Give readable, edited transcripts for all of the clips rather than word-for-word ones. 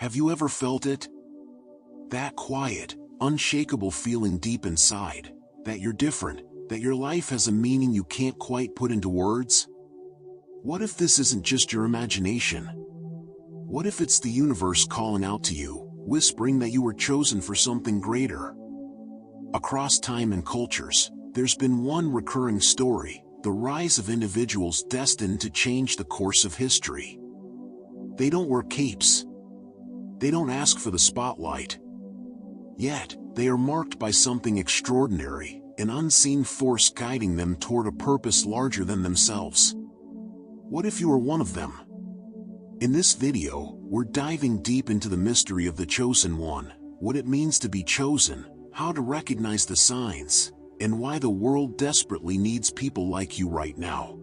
Have you ever felt it? That quiet, unshakable feeling deep inside, that you're different, that your life has a meaning you can't quite put into words? What if this isn't just your imagination? What if it's the universe calling out to you, whispering that you were chosen for something greater? Across time and cultures, there's been one recurring story: the rise of individuals destined to change the course of history. They don't wear capes. They don't ask for the spotlight. Yet, they are marked by something extraordinary, an unseen force guiding them toward a purpose larger than themselves. What if you were one of them? In this video, we're diving deep into the mystery of the Chosen One, what it means to be chosen, how to recognize the signs, and why the world desperately needs people like you right now.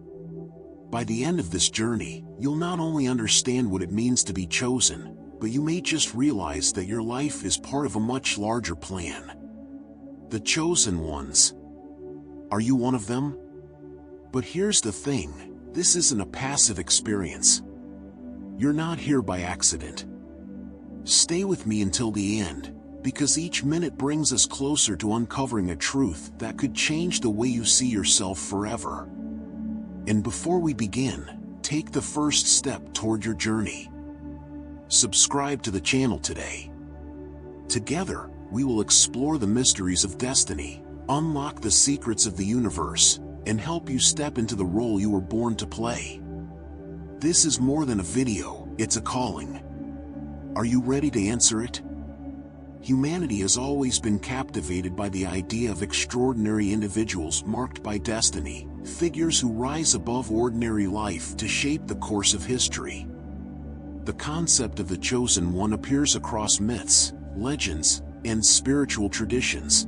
By the end of this journey, you'll not only understand what it means to be chosen, but you may just realize that your life is part of a much larger plan. The Chosen Ones. Are you one of them? But here's the thing, this isn't a passive experience. You're not here by accident. Stay with me until the end, because each minute brings us closer to uncovering a truth that could change the way you see yourself forever. And before we begin, take the first step toward your journey. Subscribe to the channel today. Together, we will explore the mysteries of destiny, unlock the secrets of the universe, and help you step into the role you were born to play. This is more than a video, it's a calling. Are you ready to answer it? Humanity has always been captivated by the idea of extraordinary individuals marked by destiny, figures who rise above ordinary life to shape the course of history. The concept of the Chosen One appears across myths, legends, and spiritual traditions.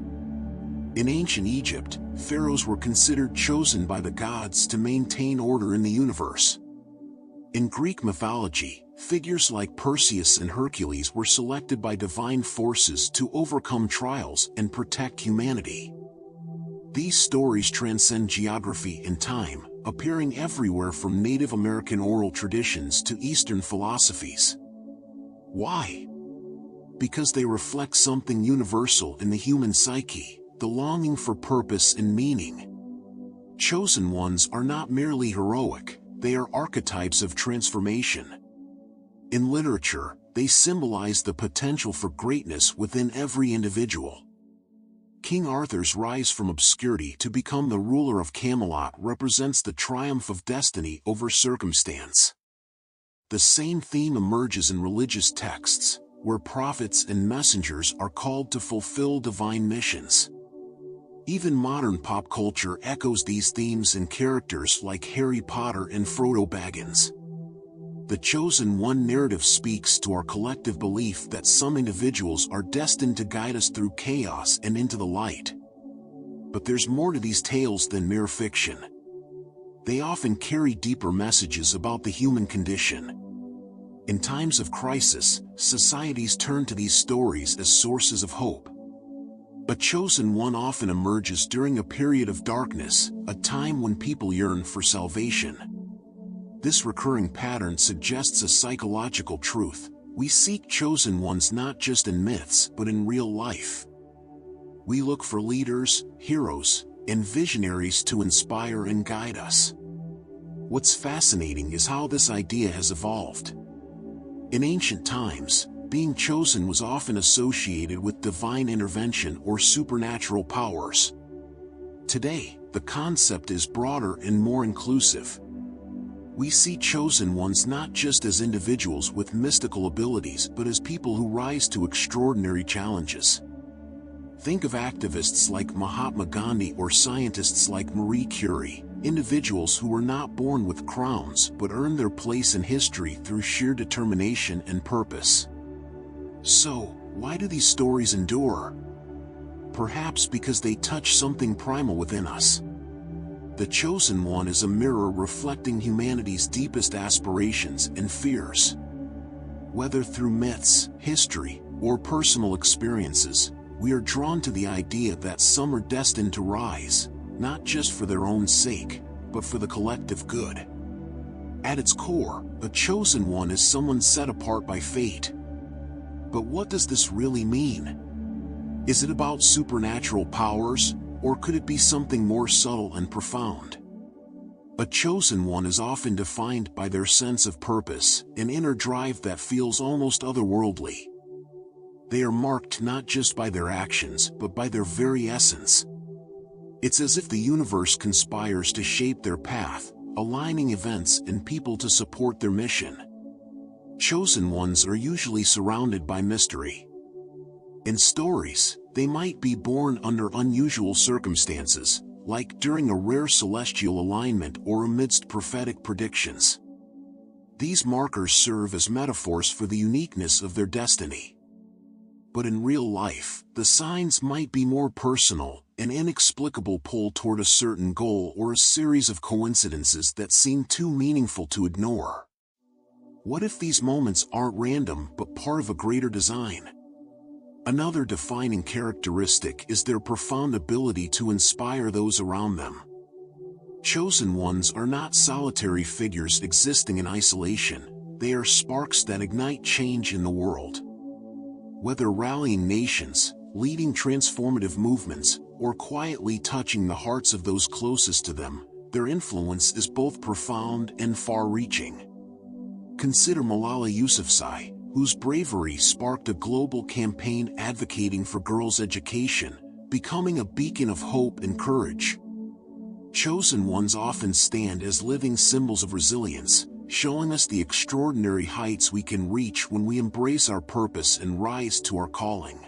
In ancient Egypt, pharaohs were considered chosen by the gods to maintain order in the universe. In Greek mythology, figures like Perseus and Hercules were selected by divine forces to overcome trials and protect humanity. These stories transcend geography and time, appearing everywhere from Native American oral traditions to Eastern philosophies. Why? Because they reflect something universal in the human psyche, the longing for purpose and meaning. Chosen ones are not merely heroic, they are archetypes of transformation. In literature, they symbolize the potential for greatness within every individual. King Arthur's rise from obscurity to become the ruler of Camelot represents the triumph of destiny over circumstance. The same theme emerges in religious texts, where prophets and messengers are called to fulfill divine missions. Even modern pop culture echoes these themes in characters like Harry Potter and Frodo Baggins. The Chosen One narrative speaks to our collective belief that some individuals are destined to guide us through chaos and into the light. But there's more to these tales than mere fiction. They often carry deeper messages about the human condition. In times of crisis, societies turn to these stories as sources of hope. A Chosen One often emerges during a period of darkness, a time when people yearn for salvation. This recurring pattern suggests a psychological truth: we seek chosen ones not just in myths but in real life. We look for leaders, heroes, and visionaries to inspire and guide us. What's fascinating is how this idea has evolved. In ancient times, being chosen was often associated with divine intervention or supernatural powers. Today, the concept is broader and more inclusive. We see chosen ones not just as individuals with mystical abilities but as people who rise to extraordinary challenges. Think of activists like Mahatma Gandhi or scientists like Marie Curie, individuals who were not born with crowns but earned their place in history through sheer determination and purpose. So, why do these stories endure? Perhaps because they touch something primal within us. The Chosen One is a mirror reflecting humanity's deepest aspirations and fears. Whether through myths, history, or personal experiences, we are drawn to the idea that some are destined to rise, not just for their own sake, but for the collective good. At its core, a Chosen One is someone set apart by fate. But what does this really mean? Is it about supernatural powers, or could it be something more subtle and profound? A chosen one is often defined by their sense of purpose, an inner drive that feels almost otherworldly. They are marked not just by their actions, but by their very essence. It's as if the universe conspires to shape their path, aligning events and people to support their mission. Chosen ones are usually surrounded by mystery. In stories, they might be born under unusual circumstances, like during a rare celestial alignment or amidst prophetic predictions. These markers serve as metaphors for the uniqueness of their destiny. But in real life, the signs might be more personal, an inexplicable pull toward a certain goal or a series of coincidences that seem too meaningful to ignore. What if these moments aren't random but part of a greater design? Another defining characteristic is their profound ability to inspire those around them. Chosen ones are not solitary figures existing in isolation, they are sparks that ignite change in the world. Whether rallying nations, leading transformative movements, or quietly touching the hearts of those closest to them, their influence is both profound and far-reaching. Consider Malala Yousafzai, whose bravery sparked a global campaign advocating for girls' education, becoming a beacon of hope and courage. Chosen ones often stand as living symbols of resilience, showing us the extraordinary heights we can reach when we embrace our purpose and rise to our calling.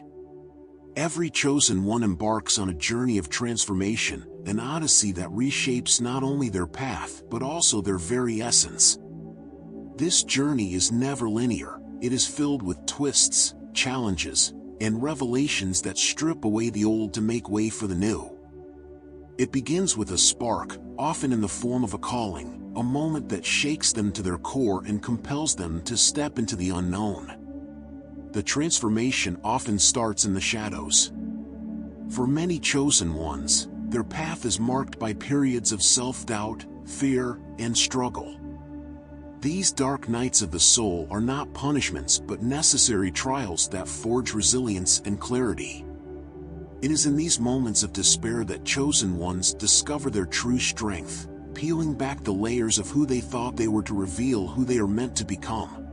Every chosen one embarks on a journey of transformation, an odyssey that reshapes not only their path but also their very essence. This journey is never linear. It is filled with twists, challenges, and revelations that strip away the old to make way for the new. It begins with a spark, often in the form of a calling, a moment that shakes them to their core and compels them to step into the unknown. The transformation often starts in the shadows. For many chosen ones, their path is marked by periods of self-doubt, fear, and struggle. These dark nights of the soul are not punishments but necessary trials that forge resilience and clarity. It is in these moments of despair that chosen ones discover their true strength, peeling back the layers of who they thought they were to reveal who they are meant to become.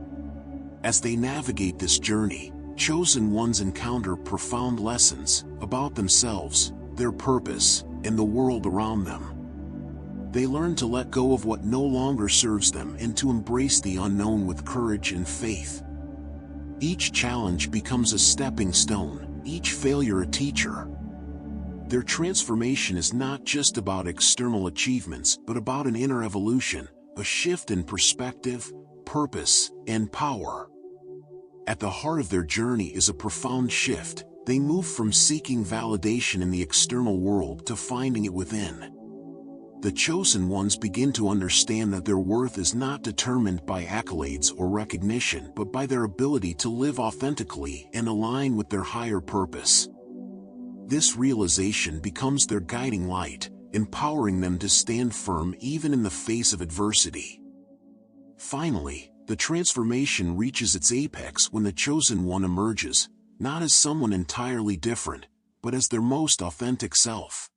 As they navigate this journey, chosen ones encounter profound lessons about themselves, their purpose, and the world around them. They learn to let go of what no longer serves them and to embrace the unknown with courage and faith. Each challenge becomes a stepping stone, each failure a teacher. Their transformation is not just about external achievements but about an inner evolution, a shift in perspective, purpose, and power. At the heart of their journey is a profound shift. They move from seeking validation in the external world to finding it within. The chosen ones begin to understand that their worth is not determined by accolades or recognition but by their ability to live authentically and align with their higher purpose. This realization becomes their guiding light, empowering them to stand firm even in the face of adversity. Finally, the transformation reaches its apex when the chosen one emerges, not as someone entirely different, but as their most authentic self.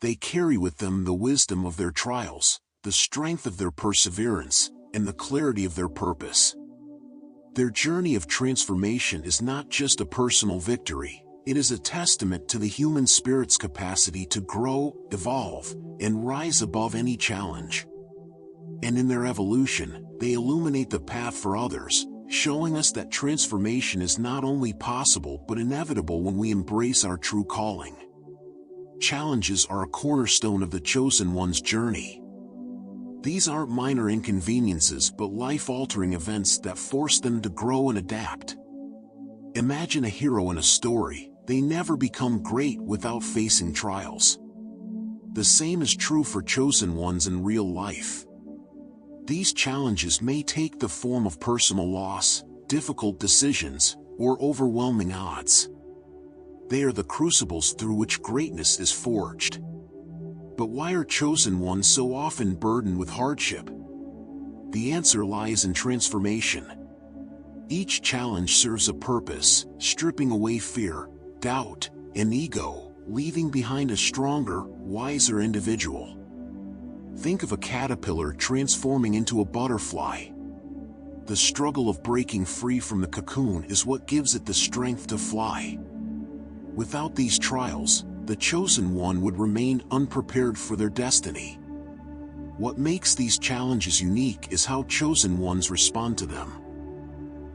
They carry with them the wisdom of their trials, the strength of their perseverance, and the clarity of their purpose. Their journey of transformation is not just a personal victory, it is a testament to the human spirit's capacity to grow, evolve, and rise above any challenge. And in their evolution, they illuminate the path for others, showing us that transformation is not only possible but inevitable when we embrace our true calling. Challenges are a cornerstone of the chosen one's journey. These aren't minor inconveniences but life-altering events that force them to grow and adapt. Imagine a hero in a story. They never become great without facing trials. The same is true for chosen ones in real life. These challenges may take the form of personal loss, difficult decisions, or overwhelming odds. They are the crucibles through which greatness is forged. But why are chosen ones so often burdened with hardship? The answer lies in transformation. Each challenge serves a purpose, stripping away fear, doubt, and ego, leaving behind a stronger, wiser individual. Think of a caterpillar transforming into a butterfly. The struggle of breaking free from the cocoon is what gives it the strength to fly. Without these trials, the chosen one would remain unprepared for their destiny. What makes these challenges unique is how chosen ones respond to them.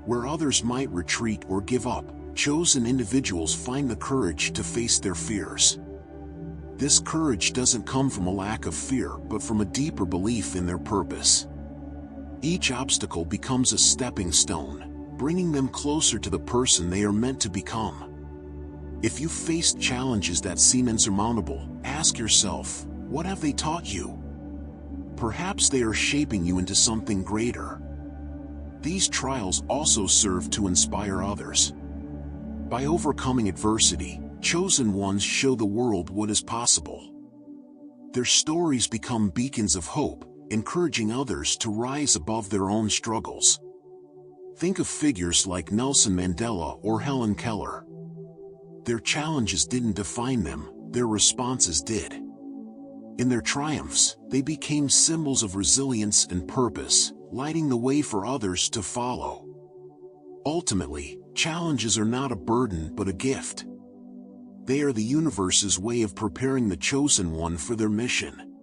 Where others might retreat or give up, chosen individuals find the courage to face their fears. This courage doesn't come from a lack of fear, but from a deeper belief in their purpose. Each obstacle becomes a stepping stone, bringing them closer to the person they are meant to become. If you've faced challenges that seem insurmountable, ask yourself, what have they taught you? Perhaps they are shaping you into something greater. These trials also serve to inspire others. By overcoming adversity, chosen ones show the world what is possible. Their stories become beacons of hope, encouraging others to rise above their own struggles. Think of figures like Nelson Mandela or Helen Keller. Their challenges didn't define them, their responses did. In their triumphs, they became symbols of resilience and purpose, lighting the way for others to follow. Ultimately, challenges are not a burden but a gift. They are the universe's way of preparing the chosen one for their mission.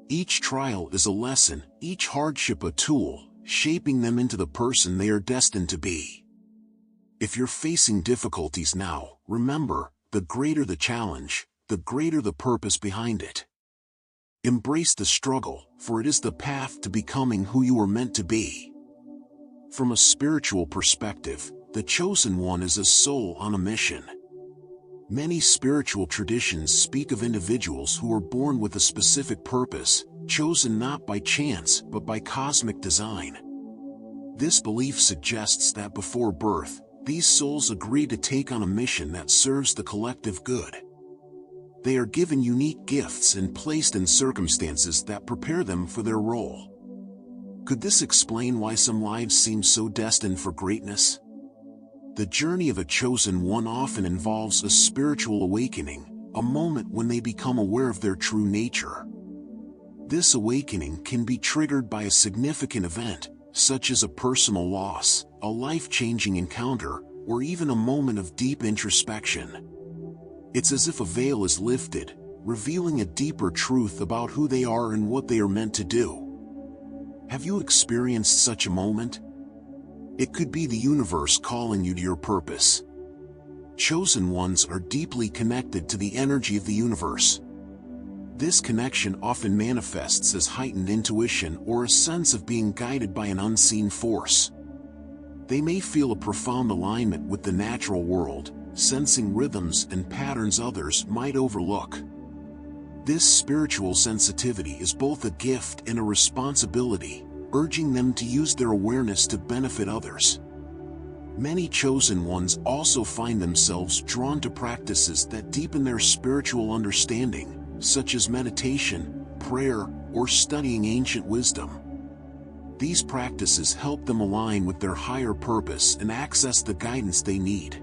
Each trial is a lesson, each hardship a tool, shaping them into the person they are destined to be. If you're facing difficulties now, remember, the greater the challenge, the greater the purpose behind it. Embrace the struggle, for it is the path to becoming who you are meant to be. From a spiritual perspective, the chosen one is a soul on a mission. Many spiritual traditions speak of individuals who are born with a specific purpose, chosen not by chance but by cosmic design. This belief suggests that before birth, these souls agree to take on a mission that serves the collective good. They are given unique gifts and placed in circumstances that prepare them for their role. Could this explain why some lives seem so destined for greatness? The journey of a chosen one often involves a spiritual awakening, a moment when they become aware of their true nature. This awakening can be triggered by a significant event, such as a personal loss, a life-changing encounter, or even a moment of deep introspection. It's as if a veil is lifted, revealing a deeper truth about who they are and what they are meant to do. Have you experienced such a moment? It could be the universe calling you to your purpose. Chosen ones are deeply connected to the energy of the universe. This connection often manifests as heightened intuition or a sense of being guided by an unseen force. They may feel a profound alignment with the natural world, sensing rhythms and patterns others might overlook. This spiritual sensitivity is both a gift and a responsibility, urging them to use their awareness to benefit others. Many chosen ones also find themselves drawn to practices that deepen their spiritual understanding, such as meditation, prayer, or studying ancient wisdom. These practices help them align with their higher purpose and access the guidance they need.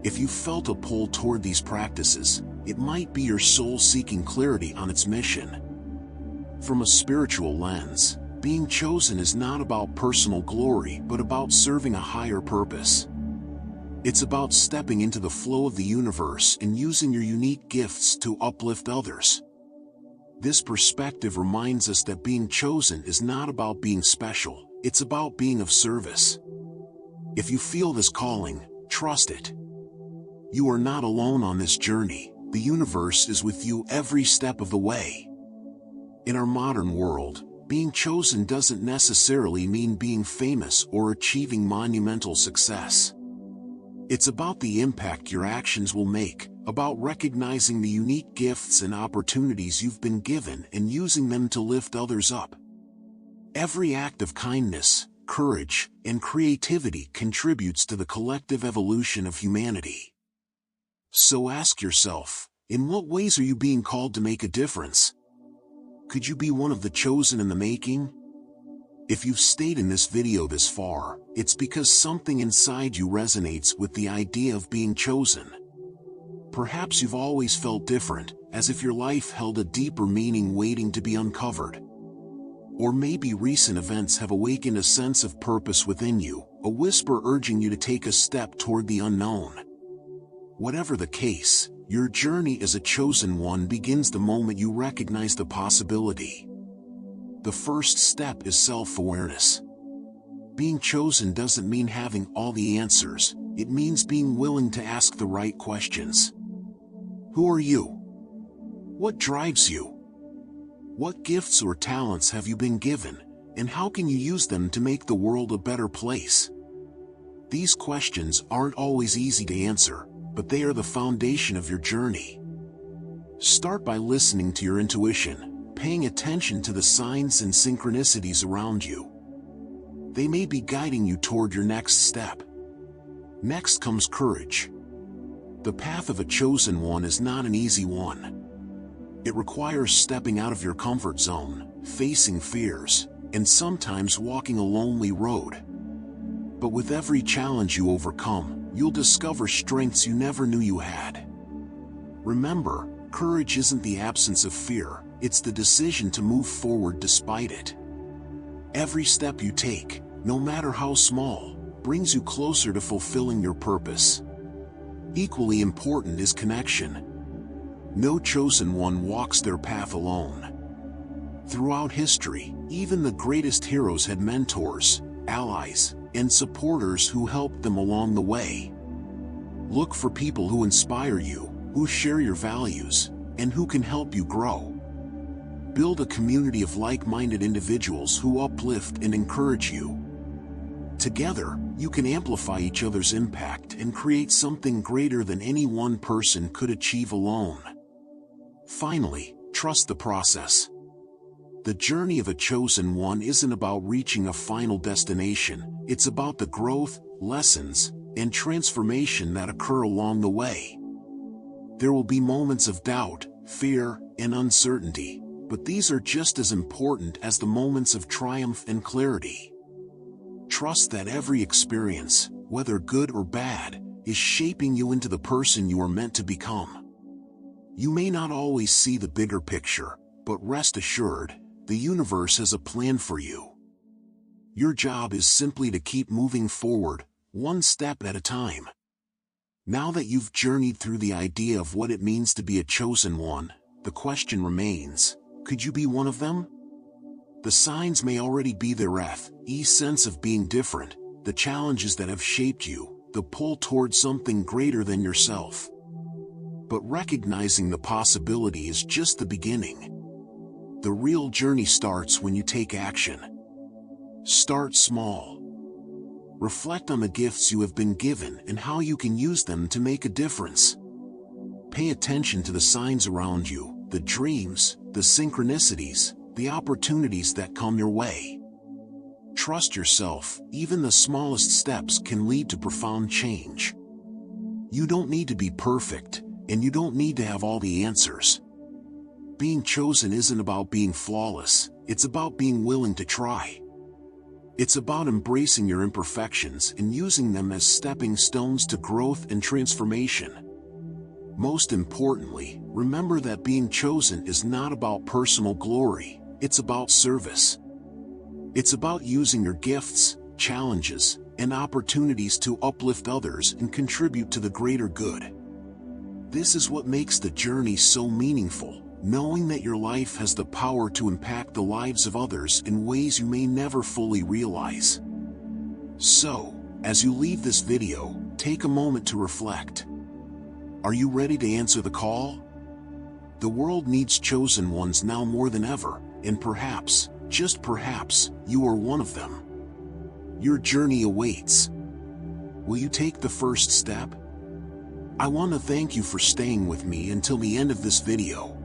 If you felt a pull toward these practices, it might be your soul seeking clarity on its mission. From a spiritual lens, being chosen is not about personal glory but about serving a higher purpose. It's about stepping into the flow of the universe and using your unique gifts to uplift others. This perspective reminds us that being chosen is not about being special, it's about being of service. If you feel this calling, trust it. You are not alone on this journey, the universe is with you every step of the way. In our modern world, being chosen doesn't necessarily mean being famous or achieving monumental success. It's about the impact your actions will make, about recognizing the unique gifts and opportunities you've been given and using them to lift others up. Every act of kindness, courage, and creativity contributes to the collective evolution of humanity. So ask yourself, in what ways are you being called to make a difference? Could you be one of the chosen in the making? If you've stayed in this video this far, it's because something inside you resonates with the idea of being chosen. Perhaps you've always felt different, as if your life held a deeper meaning waiting to be uncovered. Or maybe recent events have awakened a sense of purpose within you, a whisper urging you to take a step toward the unknown. Whatever the case, your journey as a chosen one begins the moment you recognize the possibility. The first step is self-awareness. Being chosen doesn't mean having all the answers, it means being willing to ask the right questions. Who are you? What drives you? What gifts or talents have you been given, and how can you use them to make the world a better place? These questions aren't always easy to answer, but they are the foundation of your journey. Start by listening to your intuition, paying attention to the signs and synchronicities around you. They may be guiding you toward your next step. Next comes courage. The path of a chosen one is not an easy one. It requires stepping out of your comfort zone, facing fears, and sometimes walking a lonely road. But with every challenge you overcome, you'll discover strengths you never knew you had. Remember, courage isn't the absence of fear, it's the decision to move forward despite it. Every step you take, no matter how small, brings you closer to fulfilling your purpose. Equally important is connection. No chosen one walks their path alone. Throughout history, even the greatest heroes had mentors, allies, and supporters who helped them along the way. Look for people who inspire you, who share your values, and who can help you grow. Build a community of like-minded individuals who uplift and encourage you. Together, you can amplify each other's impact and create something greater than any one person could achieve alone. Finally, trust the process. The journey of a chosen one isn't about reaching a final destination, it's about the growth, lessons, and transformation that occur along the way. There will be moments of doubt, fear, and uncertainty, but these are just as important as the moments of triumph and clarity. Trust that every experience, whether good or bad, is shaping you into the person you are meant to become. You may not always see the bigger picture, but rest assured, the universe has a plan for you. Your job is simply to keep moving forward, one step at a time. Now that you've journeyed through the idea of what it means to be a chosen one, the question remains, could you be one of them? The signs may already be there: sense of being different, the challenges that have shaped you, the pull towards something greater than yourself. But recognizing the possibility is just the beginning. The real journey starts when you take action. Start small. Reflect on the gifts you have been given and how you can use them to make a difference. Pay attention to the signs around you, the dreams, the synchronicities, the opportunities that come your way. Trust yourself, even the smallest steps can lead to profound change. You don't need to be perfect, and you don't need to have all the answers. Being chosen isn't about being flawless, it's about being willing to try. It's about embracing your imperfections and using them as stepping stones to growth and transformation. Most importantly, remember that being chosen is not about personal glory, it's about service. It's about using your gifts, challenges, and opportunities to uplift others and contribute to the greater good. This is what makes the journey so meaningful, knowing that your life has the power to impact the lives of others in ways you may never fully realize. So, as you leave this video, take a moment to reflect. Are you ready to answer the call? The world needs chosen ones now more than ever, and perhaps, just perhaps, you are one of them. Your journey awaits. Will you take the first step? I want to thank you for staying with me until the end of this video.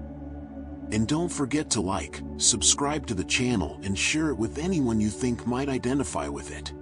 And don't forget to like, subscribe to the channel and share it with anyone you think might identify with it.